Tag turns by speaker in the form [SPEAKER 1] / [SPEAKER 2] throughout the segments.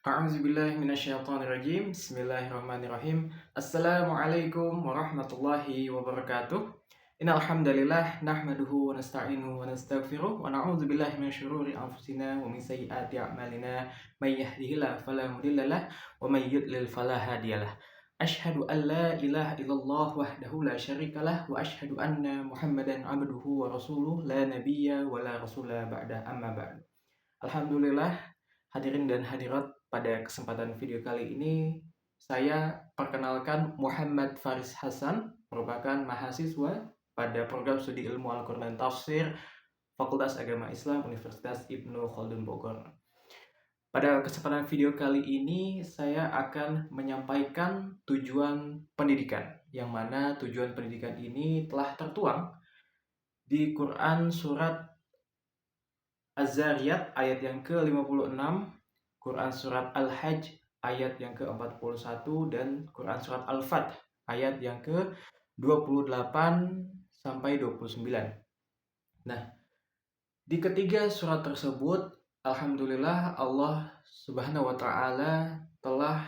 [SPEAKER 1] A'udzubillahi Bismillahirrahmanirrahim. Assalamualaikum warahmatullahi wabarakatuh. Innal hamdalillah nahmaduhu wa nasta'inuhu wa nastaghfiruh wa na'udzubillahi min syururi anfusina wa min sayyiati a'malina may yahdihillahu fala mudhillalah wa may yudlil fala hadiyalah. Asyhadu an la ilaha illallah wahdahu la syarikalah wa asyhadu anna Muhammadan abduhu wa rasuluh la nabiyya wa la rasula ba'da amma ba'du. Alhamdulillah, hadirin dan hadirat, pada kesempatan video kali ini saya perkenalkan Muhammad Faris Hasan, merupakan mahasiswa pada program studi ilmu Al-Quran dan Tafsir Fakultas Agama Islam Universitas Ibnu Khaldun Bogor. Pada kesempatan video kali ini saya akan menyampaikan tujuan pendidikan, yang mana tujuan pendidikan ini telah tertuang di Quran surat Az-Zariyat ayat yang ke-56, Quran surat Al-Hajj ayat yang ke-41, dan Quran surat Al-Fath ayat yang ke-28 sampai 29. Nah, di ketiga surat tersebut alhamdulillah Allah Subhanahu wa taala telah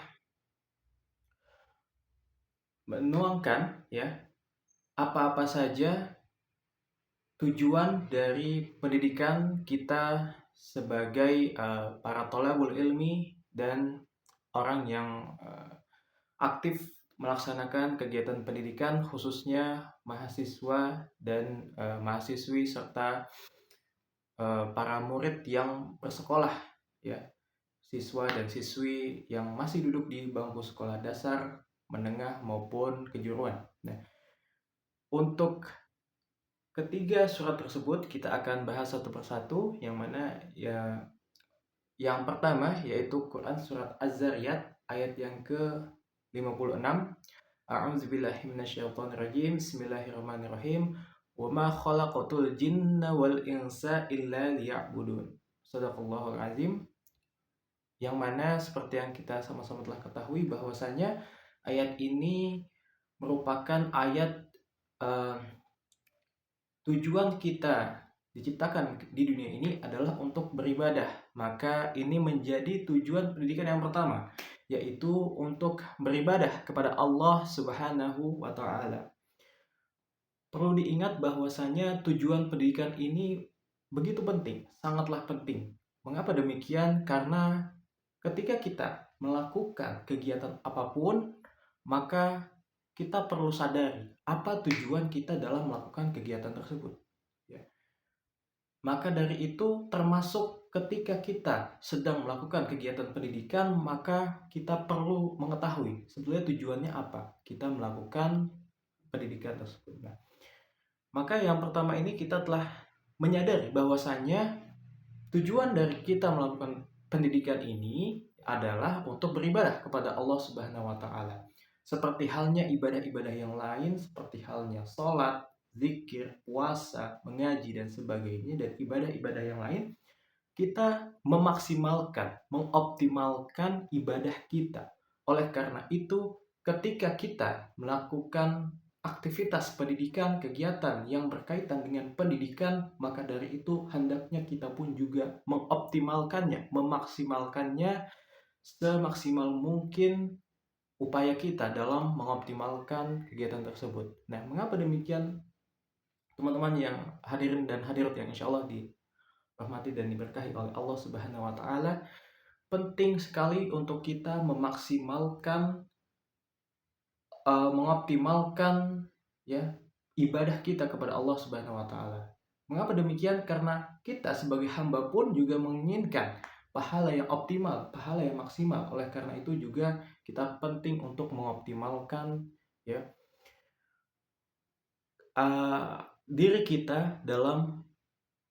[SPEAKER 1] menuangkan apa-apa saja tujuan dari pendidikan kita sebagai para thalabul ilmi dan orang yang aktif melaksanakan kegiatan pendidikan, khususnya mahasiswa dan mahasiswi serta para murid yang bersekolah, siswa dan siswi yang masih duduk di bangku sekolah dasar, menengah maupun kejuruan. Nah, untuk ketiga surat tersebut kita akan bahas satu persatu, yang mana yang pertama yaitu Quran surat Az-Zariyat ayat yang ke-56. A'udzubillahi minasyaitonirrajim. Bismillahirrahmanirrahim. Wa ma khalaqatul jinna wal insa illa liya'budun. Shadaqallahul azim. Yang mana seperti yang kita sama-sama telah ketahui bahwasanya ayat ini merupakan ayat tujuan kita diciptakan di dunia ini adalah untuk beribadah. Maka ini menjadi tujuan pendidikan yang pertama, yaitu untuk beribadah kepada Allah Subhanahu wa taala. Perlu diingat bahwasanya tujuan pendidikan ini begitu penting, sangatlah penting. Mengapa demikian? Karena ketika kita melakukan kegiatan apapun, maka kita perlu sadari apa tujuan kita dalam melakukan kegiatan tersebut. Maka dari itu, termasuk ketika kita sedang melakukan kegiatan pendidikan, maka kita perlu mengetahui sebetulnya tujuannya apa kita melakukan pendidikan tersebut. Nah, maka yang pertama ini kita telah menyadari bahwasanya tujuan dari kita melakukan pendidikan ini adalah untuk beribadah kepada Allah Subhanahu wa taala. Seperti halnya ibadah-ibadah yang lain, seperti halnya sholat, zikir, puasa, mengaji, dan sebagainya, dan ibadah-ibadah yang lain, kita memaksimalkan, mengoptimalkan ibadah kita. Oleh karena itu, ketika kita melakukan aktivitas pendidikan, kegiatan yang berkaitan dengan pendidikan, maka dari itu hendaknya kita pun juga mengoptimalkannya, memaksimalkannya semaksimal mungkin upaya kita dalam mengoptimalkan kegiatan tersebut. Nah, mengapa demikian, teman-teman yang hadirin dan hadirat yang insya Allah dirahmati dan diberkahi oleh Allah Subhanahu wa taala, penting sekali untuk kita memaksimalkan, mengoptimalkan ibadah kita kepada Allah Subhanahu wa taala. Mengapa demikian? Karena kita sebagai hamba pun juga menginginkan pahala yang optimal, pahala yang maksimal. Oleh karena itu juga kita penting untuk mengoptimalkan diri kita dalam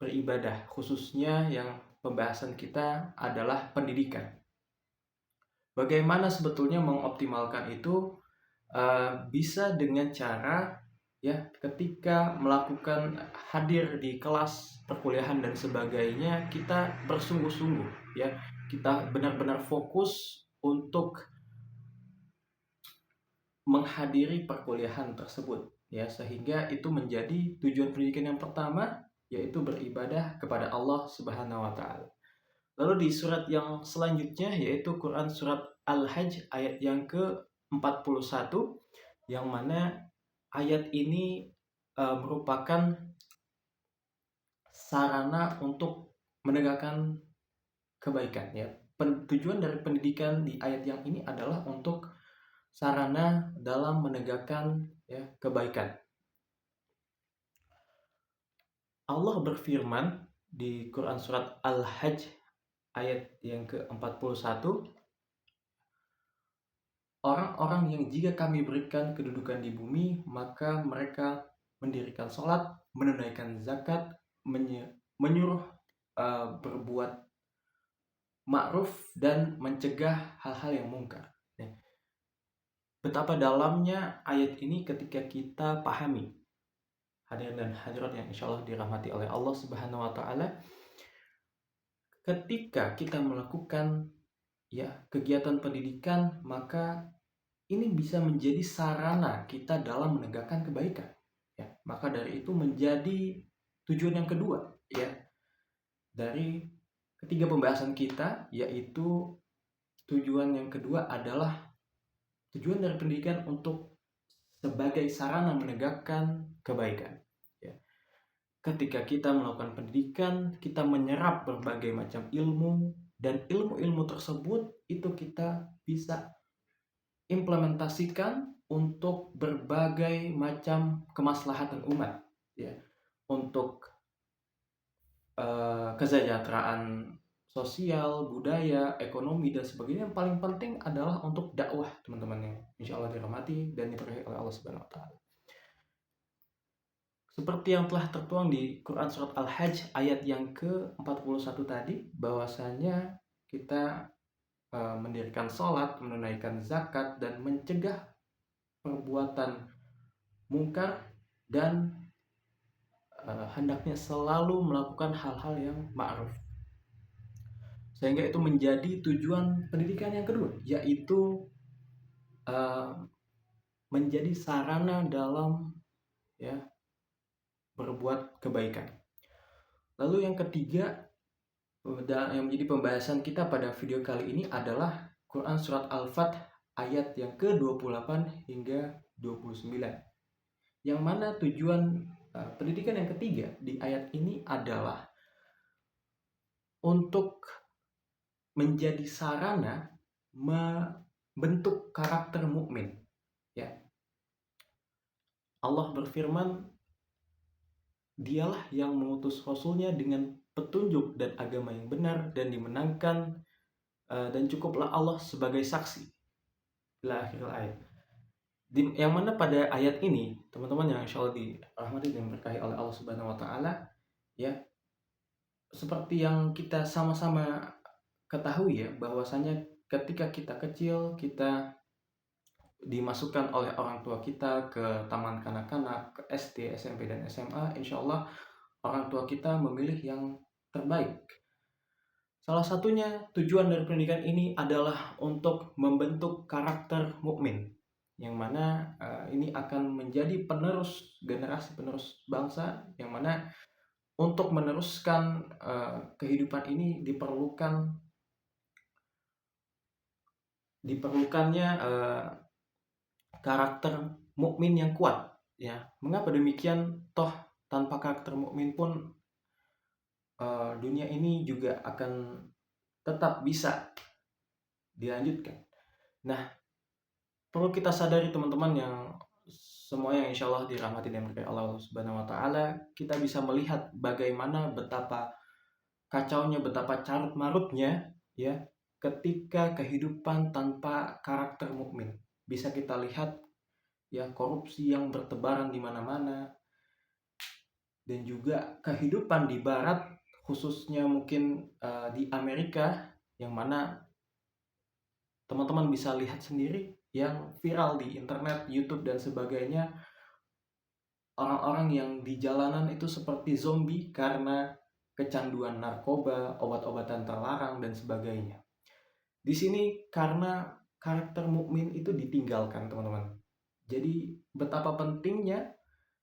[SPEAKER 1] beribadah, khususnya yang pembahasan kita adalah pendidikan. Bagaimana sebetulnya mengoptimalkan itu? Bisa dengan cara ketika melakukan hadir di kelas perkuliahan dan sebagainya, kita bersungguh-sungguh, kita benar-benar fokus untuk menghadiri perkuliahan tersebut, sehingga itu menjadi tujuan pendidikan yang pertama, yaitu beribadah kepada Allah Subhanahu wa taala. Lalu di surat yang selanjutnya yaitu Quran surat Al-Hajj ayat yang ke-41, yang mana ayat ini merupakan sarana untuk menegakkan kebaikan ya. Tujuan dari pendidikan di ayat yang ini adalah untuk sarana dalam menegakkan ya kebaikan. Allah berfirman di Quran surat Al-Hajj ayat yang ke-41, orang-orang yang jika kami berikan kedudukan di bumi, maka mereka mendirikan sholat, menunaikan zakat, menyuruh berbuat ma'ruf dan mencegah hal-hal yang mungkar. Betapa dalamnya ayat ini ketika kita pahami. Hadirin dan hadirat yang insya Allah dirahmati oleh Allah Subhanahu wa Ta'ala, ketika kita melakukan ya kegiatan pendidikan, maka ini bisa menjadi sarana kita dalam menegakkan kebaikan. Ya, maka dari itu menjadi tujuan yang kedua ya dari ketiga pembahasan kita, yaitu tujuan yang kedua adalah tujuan dari pendidikan untuk sebagai sarana menegakkan kebaikan. Ya. Ketika kita melakukan pendidikan, kita menyerap berbagai macam ilmu, dan ilmu-ilmu tersebut itu kita bisa implementasikan untuk berbagai macam kemaslahatan umat, ya, untuk kesejahteraan sosial, budaya, ekonomi, dan sebagainya. Yang paling penting adalah untuk dakwah, teman-teman, yang insya Allah dirahmati dan diberkahi oleh Allah Subhanahu wa Ta'ala. Seperti yang telah tertuang di Quran surat Al-Hajj ayat yang ke-41 tadi, bahwasanya kita mendirikan sholat, menunaikan zakat, dan mencegah perbuatan mungkar, dan hendaknya selalu melakukan hal-hal yang ma'ruf. Sehingga itu menjadi tujuan pendidikan yang kedua, yaitu menjadi sarana dalam ya berbuat kebaikan. Lalu yang ketiga yang menjadi pembahasan kita pada video kali ini adalah Quran surat Al-Fath ayat yang ke-28 hingga 29. Yang mana tujuan pendidikan yang ketiga di ayat ini adalah untuk menjadi sarana membentuk karakter mukmin. Ya. Allah berfirman, Dialah yang mengutus Rasulnya dengan petunjuk dan agama yang benar dan dimenangkan, dan cukuplah Allah sebagai saksi. Ila akhir ayat. Yang mana pada ayat ini, teman-teman yang insya Allah dirahmati dan berkahi oleh Allah Subhanahu wa Ta'ala, ya, seperti yang kita sama-sama ketahui ya, bahwasanya ketika kita kecil, kita dimasukkan oleh orang tua kita ke taman kanak-kanak, ke SD, SMP, dan SMA, insya Allah orang tua kita memilih yang terbaik. Salah satunya tujuan dari pendidikan ini adalah untuk membentuk karakter mukmin, yang mana ini akan menjadi penerus generasi, penerus bangsa, yang mana untuk meneruskan kehidupan ini diperlukannya karakter mukmin yang kuat. Ya, mengapa demikian? Toh tanpa karakter mukmin pun dunia ini juga akan tetap bisa dilanjutkan. Nah, perlu kita sadari teman-teman yang semua yang insya Allah dirahmati dan berkahi Allah Subhanahu wa Ta'ala, kita bisa melihat bagaimana betapa kacaunya, betapa carut marutnya ya ketika kehidupan tanpa karakter mukmin. Bisa kita lihat ya korupsi yang bertebaran di mana-mana, dan juga kehidupan di barat, khususnya mungkin di Amerika, yang mana teman-teman bisa lihat sendiri yang viral di internet, YouTube, dan sebagainya. Orang-orang yang di jalanan itu seperti zombie karena kecanduan narkoba, obat-obatan terlarang, dan sebagainya. Di sini karena karakter mukmin itu ditinggalkan, teman-teman. Jadi betapa pentingnya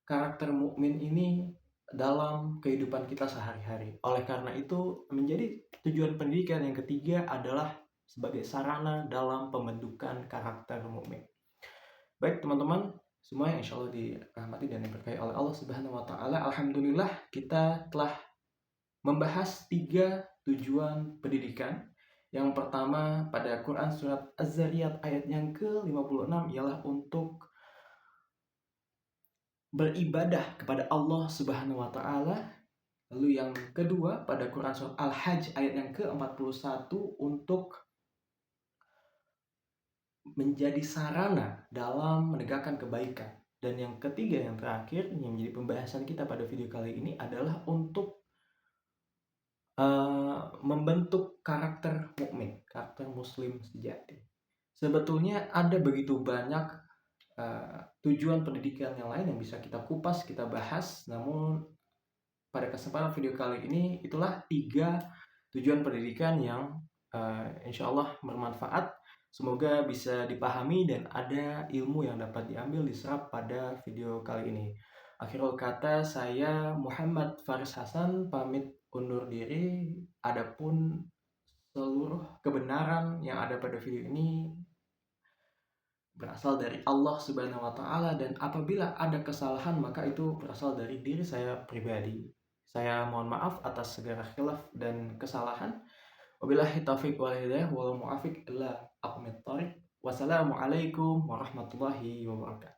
[SPEAKER 1] karakter mukmin ini dalam kehidupan kita sehari-hari. Oleh karena itu, menjadi tujuan pendidikan yang ketiga adalah sebagai sarana dalam pembentukan karakter mukmin. Baik teman-teman, semua yang insya Allah dirahmati dan diberkahi oleh Allah Subhanahu wa Ta'ala. Alhamdulillah, kita telah membahas 3 tujuan pendidikan. Yang pertama pada Quran surat Az-Zariyat ayat yang ke-56 ialah untuk beribadah kepada Allah Subhanahu wa Ta'ala. Lalu yang kedua pada Quran surat Al-Hajj ayat yang ke-41 untuk menjadi sarana dalam menegakkan kebaikan. Dan yang ketiga, yang terakhir, yang menjadi pembahasan kita pada video kali ini adalah untuk membentuk karakter mukmin, karakter muslim sejati. Sebetulnya ada begitu banyak tujuan pendidikan yang lain yang bisa kita kupas, kita bahas. Namun pada kesempatan video kali ini, itulah 3 tujuan pendidikan yang insya Allah bermanfaat. Semoga bisa dipahami dan ada ilmu yang dapat diambil, diserap pada video kali ini. Akhirul kata, saya Muhammad Faris Hasan pamit undur diri. Adapun seluruh kebenaran yang ada pada video ini berasal dari Allah Subhanahu wa Ta'ala, dan apabila ada kesalahan maka itu berasal dari diri saya pribadi. Saya mohon maaf atas segala khilaf dan kesalahan. Wabillahi taufiq wal hidayah wal muafiq illa aqwamit thoriq. Wassalamualaikum warahmatullahi wabarakatuh.